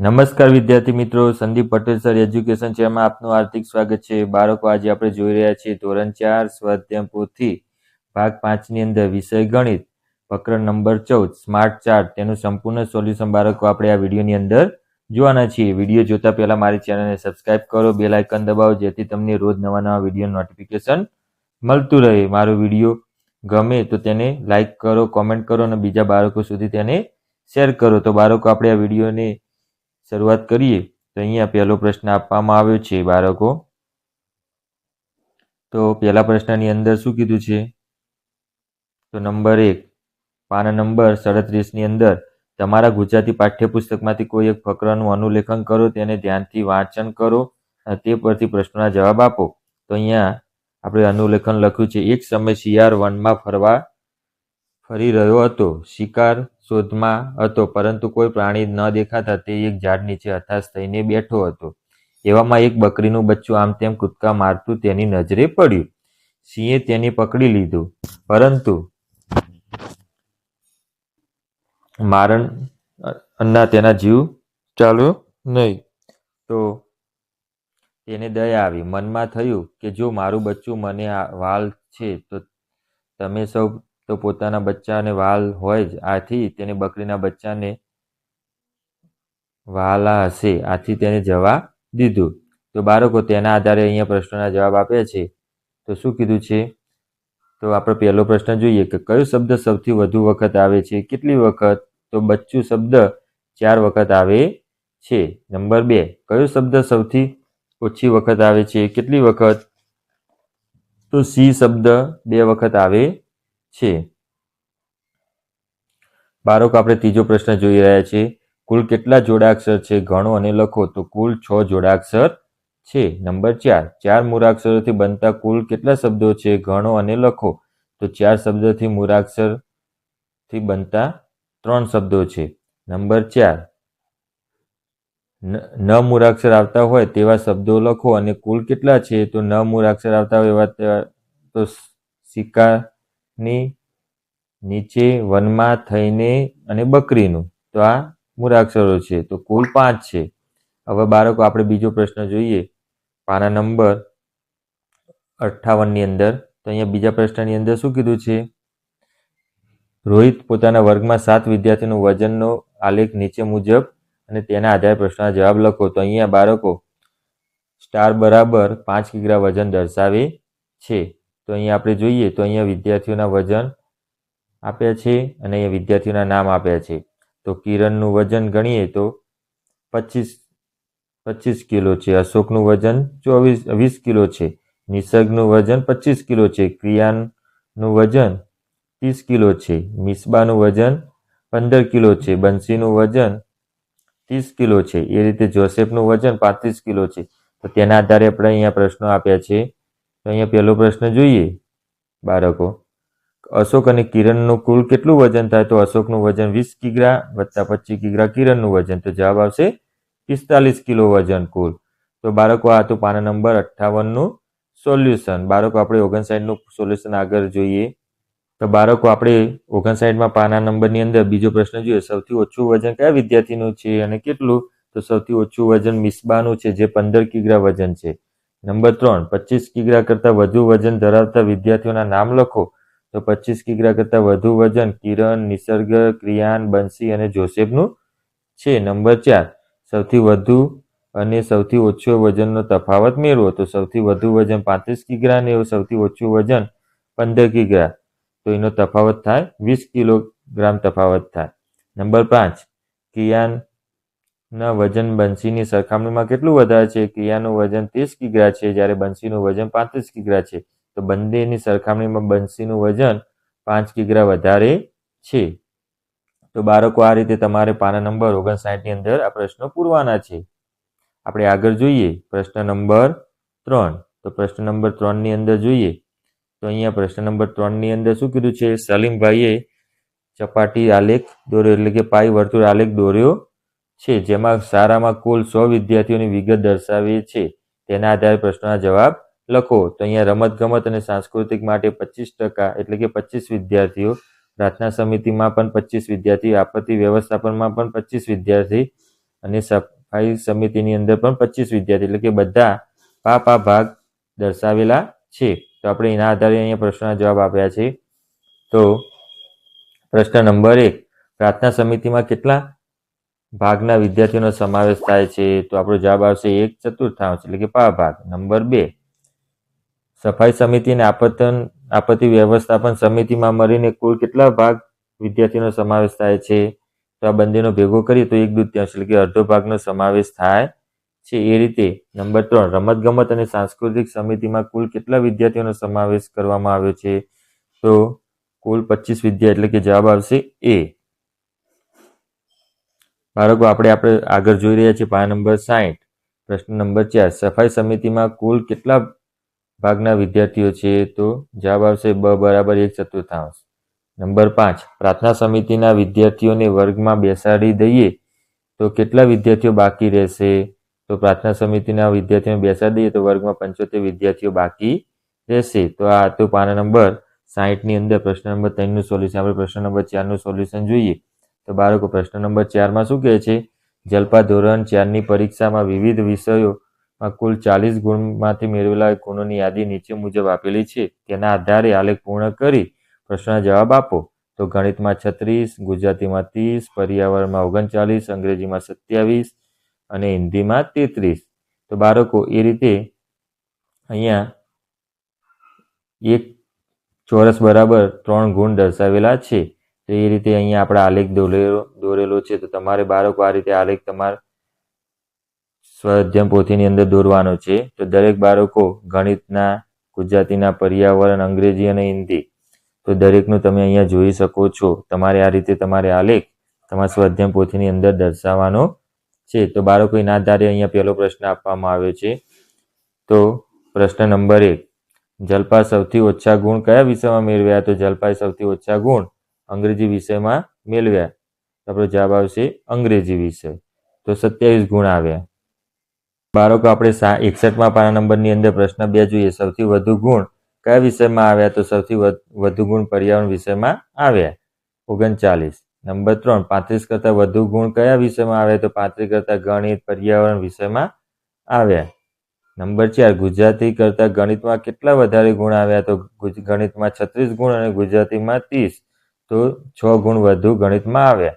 નમસ્કાર વિદ્યાર્થી મિત્રો, સંદીપ પટેલ સર એજ્યુકેશન ચેનલમાં આપનું હાર્દિક સ્વાગત છે। બાળકો, આજે આપણે જોઈ રહ્યા છીએ ધોરણ 4 સ્વાધ્યાય પોથી ભાગ 5 ની અંદર વિષય ગણિત પ્રકરણ નંબર 14 સ્માર્ટ ચાર્ટ તેનું સંપૂર્ણ સોલ્યુશન બાળકો આપણે આ વિડીયોની અંદર જોવાના છીએ। વિડીયો જોતા પહેલા મારી ચેનલને સબસ્ક્રાઇબ કરો, બેલ આઇકન દબાવો જેથી તમને રોજ નવા વિડીયો નોટિફિકેશન મળતું રહે। મારો વિડીયો ગમે તો તેને લાઈક કરો, કોમેન્ટ કરો અને બીજા બાળકો સુધી તેને શેર કરો। તો બાળકો, આપણે આ વિડીયોને શરૂઆત કરીએ તો અહીંયા પહેલો પ્રશ્ન આપવામાં આવ્યો છે બાળકો। તો પહેલા પ્રશ્નની અંદર શું કીધું છે? તો નંબર 1 પાના નંબર 37 ની અંદર તમારા ગુજરાતી પાઠ્યપુસ્તકમાંથી કોઈ એક ફકરાનું અનુલેખન કરો, તેને ધ્યાનથી વાંચન કરો અને તે પરથી પ્રશ્નોના જવાબ આપો। તો અહીંયા આપણે અનુલેખન લખ્યું છે, એક સમય શિયાળ વનમાં ફરી રહ્યો હતો, શિકાર શોધમાં હતો, પરંતુ કોઈ પ્રાણી ન દેખાતા તે એક ઝાડ નીચે હતાશ થઈને બેઠો હતો। એવામાં એક બકરીનું બચ્ચું આમ તેમ કૂદકા મારતું તેની નજરે પડ્યું। સિંહે તેને પકડી લીધું, પરંતુ મારણના તેના જીવ ચાલ્યો નહીં। તો તેને દયા આવી, મનમાં થયું કે જો મારું બચ્ચું મને વાલ છે તો તમે સૌ તો પોતાના બચ્ચાને વાલ હોય જ, આથી તેને બકરીના બચ્ચાને વાલા હશે, આથી તેને જવા દીધું। તો બાળકો, તેના આધારે અહીંયા પ્રશ્નોના જવાબ આપ્યા છે। તો શું કીધું છે? તો આપણે પહેલો પ્રશ્ન જોઈએ કે કયો શબ્દ સૌથી વધુ વખત આવે છે, કેટલી વખત? તો બચ્ચું શબ્દ 4 વખત આવે છે। નંબર 2 કયો શબ્દ સૌથી ઓછી વખત આવે છે, કેટલી વખત? તો સી શબ્દ 2 વખત આવે છે। બાળકો, આપણે ત્રીજો પ્રશ્ન જોઈ રહ્યા છીએ, કુલ કેટલા જોડાક્ષર છે, ગણો અને લખો। તો કુલ 6 જોડાક્ષર છે। નંબર 4 4 મૂળાક્ષરોથી બનતા કુલ કેટલા શબ્દો છે, ગણો અને લખો। તો 4 શબ્દથી મૂળાક્ષરથી બનતા 3 શબ્દો છે। નંબર 4 ન મૂળાક્ષર આવતા હોય તેવા શબ્દો લખો અને કુલ કેટલા છે? તો ન મૂળાક્ષર આવતા હોય એવા તો શિકારની, નીચે, વનમાં, થઈને અને બકરીનું, તો આ મૂળાક્ષરો છે। તો કુલ 5 છે। હવે બાળકો, આપણે બીજો પ્રશ્ન જોઈએ પાના નંબર 58 ની અંદર। તો અહીંયા બીજા પ્રશ્નની અંદર શું કીધું છે? રોહિત પોતાના વર્ગમાં 7 વિદ્યાર્થીઓનું વજનનો આલેખ નીચે મુજબ અને તેના આધારે પ્રશ્નના જવાબ લખો। તો અહીંયા બાળકો સ્ટાર બરાબર 5 કિગ્રા વજન દર્શાવે છે। તો અહીંયા આપણે જોઈએ તો અહીંયા વિદ્યાર્થીઓના વજન આપ્યા છે અને અહીંયા વિદ્યાર્થીઓના નામ આપ્યા છે। તો કિરણનું વજન ગણીએ તો 25 કિલો છે, અશોકનું વજન 20 કિલો છે, નિસર્ગનું વજન 25 કિલો છે, ક્રિયાનનું વજન 30 કિલો છે, મિસબાનું વજન 15 કિલો છે, બંસીનું વજન 30 કિલો છે, એ રીતે જોસેફનું વજન 35 કિલો છે। તો તેના આધારે આપણે અહીંયા પ્રશ્નો આપ્યા છે। તો અહીંયા પહેલો પ્રશ્ન જોઈએ બાળકો, અશોક અને કિરણનું કુલ કેટલું વજન થાય? તો અશોકનું વજન 20 કિગ્રા વત્તા 25 કિગ્રા કિરણનું વજન, તો જવાબ આવશે 45 કિલો વજન કુલ। તો બાળકો, આ તો પાના નંબર 58નું સોલ્યુશન। બાળકો, આપણે 59નું સોલ્યુશન આગળ જોઈએ। તો બાળકો, આપણે 59માં પાના નંબરની અંદર બીજો પ્રશ્ન જોઈએ, સૌથી ઓછું વજન કયા વિદ્યાર્થીનું છે અને કેટલું? તો સૌથી ઓછું વજન મિસબાનું છે, જે 15 કિગ્રા વજન છે। નંબર 3 25 કિગ્રા કરતાં વધુ વજન ધરાવતા વિદ્યાર્થીઓના નામ લખો। તો 25 કિગ્રા કરતાં વધુ વજન કિરણ, નિસર્ગ, ક્રિયાન, બંસી અને જોસેફનું છે। નંબર 4 સૌથી વધુ અને સૌથી ઓછો વજનનો તફાવત મેળવો। તો સૌથી વધુ વજન 35 કિગ્રા અને સૌથી ઓછું વજન 15 કિગ્રા, તો એનો તફાવત થાય 20 કિલોગ્રામ તફાવત થાય। નંબર 5 ક્રિયાના વજન બંસીની સરખામણીમાં કેટલું વધારે છે? ક્રિયાનું વજન 30 કિગ્રા છે, જ્યારે બંસીનું વજન 35 કિગ્રા છે। તો બંનેની સરખામણીમાં બંસીનું વજન 5 કિગ્રા વધારે છે। તો બાળકો, આ રીતે તમારે પાના નંબર 59ની અંદર આ પ્રશ્નો પૂરવાના છે। આપણે આગળ જોઈએ પ્રશ્ન નંબર 3। તો પ્રશ્ન નંબર 3ની અંદર જોઈએ તો અહીંયા પ્રશ્ન નંબર 3ની અંદર શું કીધું છે? સલીમભાઈએ ચપાટી આલેખ દોર્યો, એટલે કે પાઈ વર્તુળ આલેખ દોર્યો છે, જેમાં શાળામાં કુલ 100 વિદ્યાર્થીઓની વિગત દર્શાવે છે, તેના આધારે પ્રશ્નોના જવાબ લખો। તો અહીંયા રમતગમત અને સાંસ્કૃતિક માટે 25%, એટલે કે 25 વિદ્યાર્થીઓ, પ્રાર્થના સમિતિમાં પણ 25 વિદ્યાર્થી, આપત્તિ વ્યવસ્થાપનમાં પણ 25 વિદ્યાર્થી, અને સફાઈ સમિતિની અંદર પણ 25 વિદ્યાર્થી, એટલે કે બધા પા ભાગ દર્શાવેલા છે. તો આપણે એના આધારે અહીંયા પ્રશ્નના જવાબ આપ્યા છે. તો પ્રશ્ન નંબર 1, પ્રાર્થના સમિતિમાં કેટલા ભાગના વિદ્યાર્થીઓનો સમાવેશ થાય છે? તો આપણો જવાબ આવશે 1/4, એટલે કે પા ભાગ. નંબર 2, સફાઈ સમિતિ અને આપત્તિ વ્યવસ્થાપન સમિતિમાં મળીને કુલ કેટલા ભાગ વિદ્યાર્થીઓનો સમાવેશ થાય છે? તો આ બંનેનો ભેગો કરીએ તો 1/2, એટલે કે અડધો ભાગનો સમાવેશ થાય છે. એ રીતે નંબર 3, રમતગમત અને સાંસ્કૃતિક સમિતિમાં કુલ કેટલા વિદ્યાર્થીઓનો સમાવેશ કરવામાં આવ્યો છે? તો કુલ 25 વિદ્યાર્થી, એટલે કે જવાબ આવશે A. બાળકો આપણે આગળ જોઈ રહ્યા છીએ પાના નંબર 60. પ્રશ્ન નંબર 4, સફાઈ સમિતિમાં કુલ કેટલા ભાગના વિદ્યાર્થીઓ છે? તો જવાબ આવશે B બરાબર 1/4. નંબર 5, પ્રાર્થના સમિતિના વિદ્યાર્થીઓને વર્ગમાં બેસાડી દઈએ તો કેટલા વિદ્યાર્થીઓ બાકી રહેશે? તો પ્રાર્થના સમિતિના વિદ્યાર્થીઓને બેસાડી દઈએ તો વર્ગમાં 75 વિદ્યાર્થીઓ બાકી રહેશે. તો આ હતું પાના નંબર 60ની અંદર પ્રશ્ન નંબર 3નું સોલ્યુશન. આપણે પ્રશ્ન નંબર 4નું સોલ્યુશન જોઈએ. તો બાળકો પ્રશ્ન નંબર 4માં શું કહે છે? જલ્પા ધોરણ 4ની પરીક્ષામાં વિવિધ વિષયોમાં કુલ 40 ગુણમાંથી મેળવેલા ગુણોની યાદી નીચે મુજબ આપેલી છે. તેના આધારે આલેખ પૂર્ણ કરી પ્રશ્નના જવાબ આપો. તો ગણિતમાં 36, ગુજરાતીમાં 30, પર્યાવરણમાં 39, અંગ્રેજીમાં 27 અને હિન્દીમાં 33. તો બાળકો એ રીતે અહીંયા એક ચોરસ બરાબર 3 ગુણ દર્શાવેલા છે. તો એ રીતે અહીંયા આપણે આલેખ દોરેલો છે. તો તમારે બાળકો આ રીતે આલેખ તમારા સ્વાધ્યાય પોથીની અંદર દોરવાનો છે. તો દરેક બાળકો ગણિતના, ગુજરાતીના, પર્યાવરણ, અંગ્રેજી અને હિન્દી, તો દરેકનું તમે અહીંયા જોઈ શકો છો. તમારે આ રીતે તમારે આલેખ તમારા સ્વાધ્યાય પોથીની અંદર દર્શાવવાનો છે. તો બાળકો એના આધારે અહીંયા પહેલો પ્રશ્ન આપવામાં આવ્યો છે. તો પ્રશ્ન નંબર 1, જલ્પા સૌથી ઓછા ગુણ કયા વિષયમાં મેળવ્યા? તો જલ્પાએ સૌથી ઓછા ગુણ અંગ્રેજી વિષયમાં મેળવ્યા. આપણો જવાબ આવશે અંગ્રેજી વિષય. તો 27 ગુણ આવ્યા. બાળકો આપણે 61માં પાના નંબરની અંદર પ્રશ્ન 2 જોઈએ. સૌથી વધુ ગુણ કયા વિષયમાં આવ્યા? તો સૌથી વધુ ગુણ પર્યાવરણ વિષયમાં આવ્યા, 39. નંબર 3, 35 કરતાં વધુ ગુણ કયા વિષયમાં આવ્યા? તો 35 કરતાં ગણિત, પર્યાવરણ વિષયમાં આવ્યા. નંબર 4, ગુજરાતી કરતાં ગણિતમાં કેટલા વધારે ગુણ આવ્યા? તો ગણિતમાં 36 ગુણ અને ગુજરાતીમાં 30, તો 6 ગુણ વધુ ગણિતમાં આવ્યા.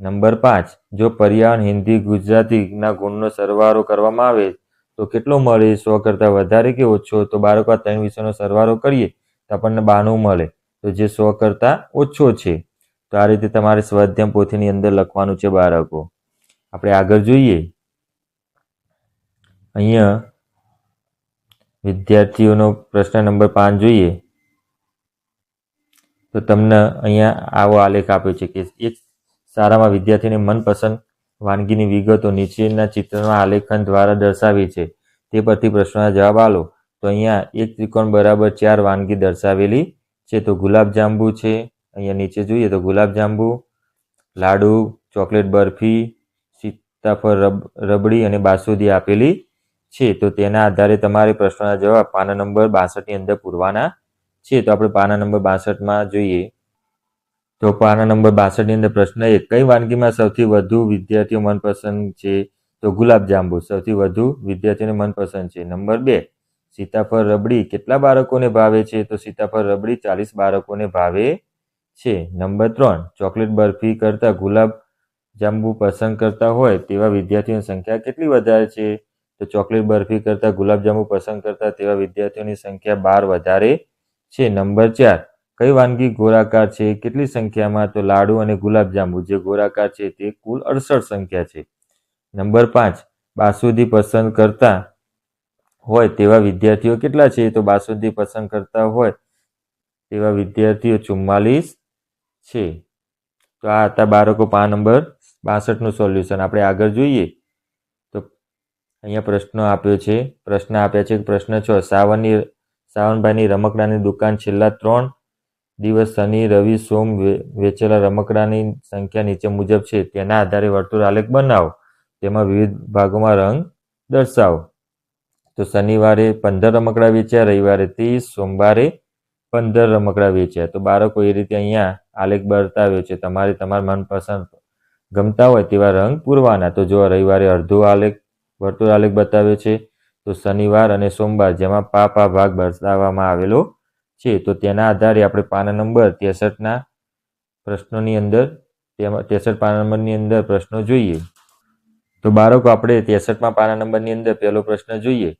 નંબર 5, જો પર્યાવરણ, હિન્દી, ગુજરાતીના ગુણનો સરવાળો કરવામાં આવે તો કેટલો મળે? 100 કરતાં વધારે કે ઓછો? તો બાળકો આ 3 વિષયનો સરવાળો કરીએ તો આપણને 92 મળે, તો જે 100 કરતાં ઓછો છે. તો આ રીતે તમારે સ્વાધ્યાય પોથીની અંદર લખવાનું છે બાળકો. આપણે આગળ જોઈએ. અહીંયા વિદ્યાર્થીઓનો પ્રશ્ન નંબર 5 જોઈએ. તો તમને અહીંયા આવો આલેખ આપ્યો છે કે એક શાળામાં વિદ્યાર્થીને મનપસંદ વાનગીની વિગતો નીચેના ચિત્રમાં આલેખન દ્વારા દર્શાવી છે. તે પરથી પ્રશ્નના જવાબ આલો. તો અહીંયા એક ત્રિકોણ બરાબર 4 વાનગી દર્શાવેલી છે. તો ગુલાબજાંબુ છે, અહીંયા નીચે જોઈએ તો ગુલાબજાંબુ, લાડુ, ચોકલેટ બરફી, સીતાફળ રબડી અને બાસુંદી આપેલી છે. તો તેના આધારે તમારે પ્રશ્નના જવાબ પાના નંબર 62ની અંદર પૂરવાના છે. તો આપણે પાના નંબર 62માં જોઈએ. તો પાના નંબર 62ની અંદર પ્રશ્ન 1, કઈ વાનગીમાં સૌથી વધુ વિદ્યાર્થીઓ મનપસંદ છે? તો ગુલાબજાંબુ સૌથી વધુ વિદ્યાર્થીઓને મનપસંદ છે. નંબર 2, સીતાફળ રબડી કેટલા બાળકોને ભાવે છે? તો સીતાફળ રબડી 40 બાળકોને ભાવે છે. નંબર 3, ચોકલેટ બરફી કરતાં ગુલાબજાંબુ પસંદ કરતા હોય તેવા વિદ્યાર્થીઓની સંખ્યા કેટલી વધારે છે? તો ચોકલેટ બરફી કરતાં ગુલાબજાંબુ પસંદ કરતા તેવા વિદ્યાર્થીઓની સંખ્યા 12 વધારે છે. નંબર 4, કઈ વાનગી ગોળાકાર છે? કેટલી સંખ્યામાં? તો લાડુ અને ગુલાબજાંબુ જે ગોળાકાર છે તે કુલ 68 સંખ્યા છે. નંબર 5, બાસુંદી પસંદ કરતા હોય તેવા વિદ્યાર્થીઓ કેટલા છે? તો બાસુંદી પસંદ કરતા હોય તેવા વિદ્યાર્થીઓ 44 છે. તો આ હતા બાળકો પાના નંબર 62નું સોલ્યુશન. આપણે આગળ જોઈએ તો અહીંયા પ્રશ્નો આપ્યો છે. પ્રશ્ન આપ્યા છે. પ્રશ્ન 6, સાવનભાઈની રમકડાની દુકાન છેલ્લા 3 દિવસ શનિ, રવિ, સોમ વેચેલા રમકડાની સંખ્યા નીચે મુજબ છે. તેના આધારે વર્તુળ આલેખ બનાવો. તેમાં વિવિધ ભાગોમાં રંગ દર્શાવો. તો શનિવારે 15 રમકડા વેચ્યા, રવિવારે 30, સોમવારે 15 રમકડા વેચ્યા. તો બાળકો એ રીતે અહીંયા આલેખ બતાવ્યો છે. તમારે તમારા મનપસંદ ગમતા હોય તેવા રંગ પૂરવાના. તો જો રવિવારે અડધો આલેખ વર્તુળ આલેખ બતાવ્યો છે, તો શનિવાર અને સોમવાર જેમાં પા ભાગ દર્શાવવામાં આવેલો છે. તો તેના આધારે આપણે પાના નંબર 63ના પ્રશ્નોની અંદર 63 પાના નંબરની અંદર પ્રશ્નો જોઈએ. તો બાળકો આપણે 63માં પાના નંબરની અંદર પહેલો પ્રશ્ન જોઈએ.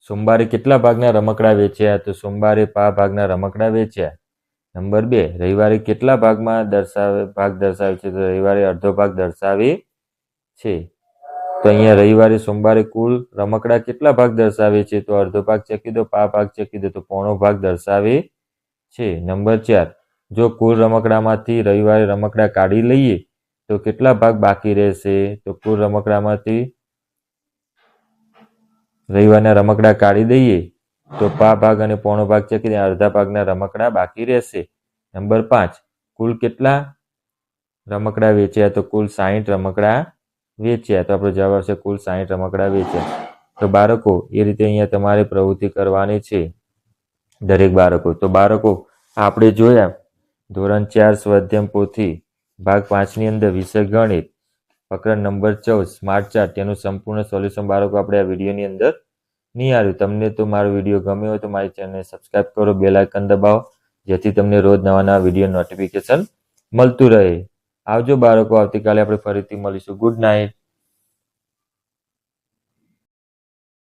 સોમવારે કેટલા ભાગના રમકડા વેચ્યા? તો સોમવારે પા ભાગના રમકડા વેચ્યા. નંબર 2, રવિવારે કેટલા ભાગ દર્શાવે છે? તો રવિવારે અડધો ભાગ દર્શાવે છે. તો અહીંયા રવિવારે સોમવારે કુલ રમકડા કેટલા ભાગ દર્શાવે છે? તો અડધો ભાગ ચેકી દો, પા ભાગ ચેકી દો, તો પોણો ભાગ દર્શાવે છે. નંબર 4, જો કુલ રમકડામાંથી રવિવારે રમકડા કાઢી લઈએ તો કેટલા ભાગ બાકી રહેશે? તો કુલ રમકડામાંથી રવિવારના રમકડા કાઢી દઈએ તો પા ભાગ અને પોણો ભાગ ચેકી દઈએ, અડધા ભાગના રમકડા બાકી રહેશે. નંબર 5, કુલ કેટલા રમકડા વેચ્યા? તો કુલ 60 રમકડા વેચ્યા. તો આપણો જવાબ આવશે કુલ 60 રમકડા વેચ્યા. તો બાળકો એ રીતે અહીંયા તમારે પ્રવૃત્તિ કરવાની છે દરેક બાળકો. તો બાળકો આપણે જોયા ધોરણ 4 સ્વાધ્યાય પોથી ભાગ 5ની અંદર વિષય ગણિત પ્રકરણ નંબર 14 સ્માર્ટ ચાર્ટ તેનું સંપૂર્ણ સોલ્યુશન બાળકો આપણે આ વિડીયોની અંદર નિહાળ્યું. તમને તો મારો વિડીયો ગમ્યો હોય તો મારી ચેનલને સબસ્ક્રાઇબ કરો, બેલ આઇકન દબાવો, જેથી તમને રોજ નવા નવા વિડીયો નોટિફિકેશન મળતું રહે. આવજો બાળકો, આવતીકાલે આપણે ફરીથી મળીશું. Good night.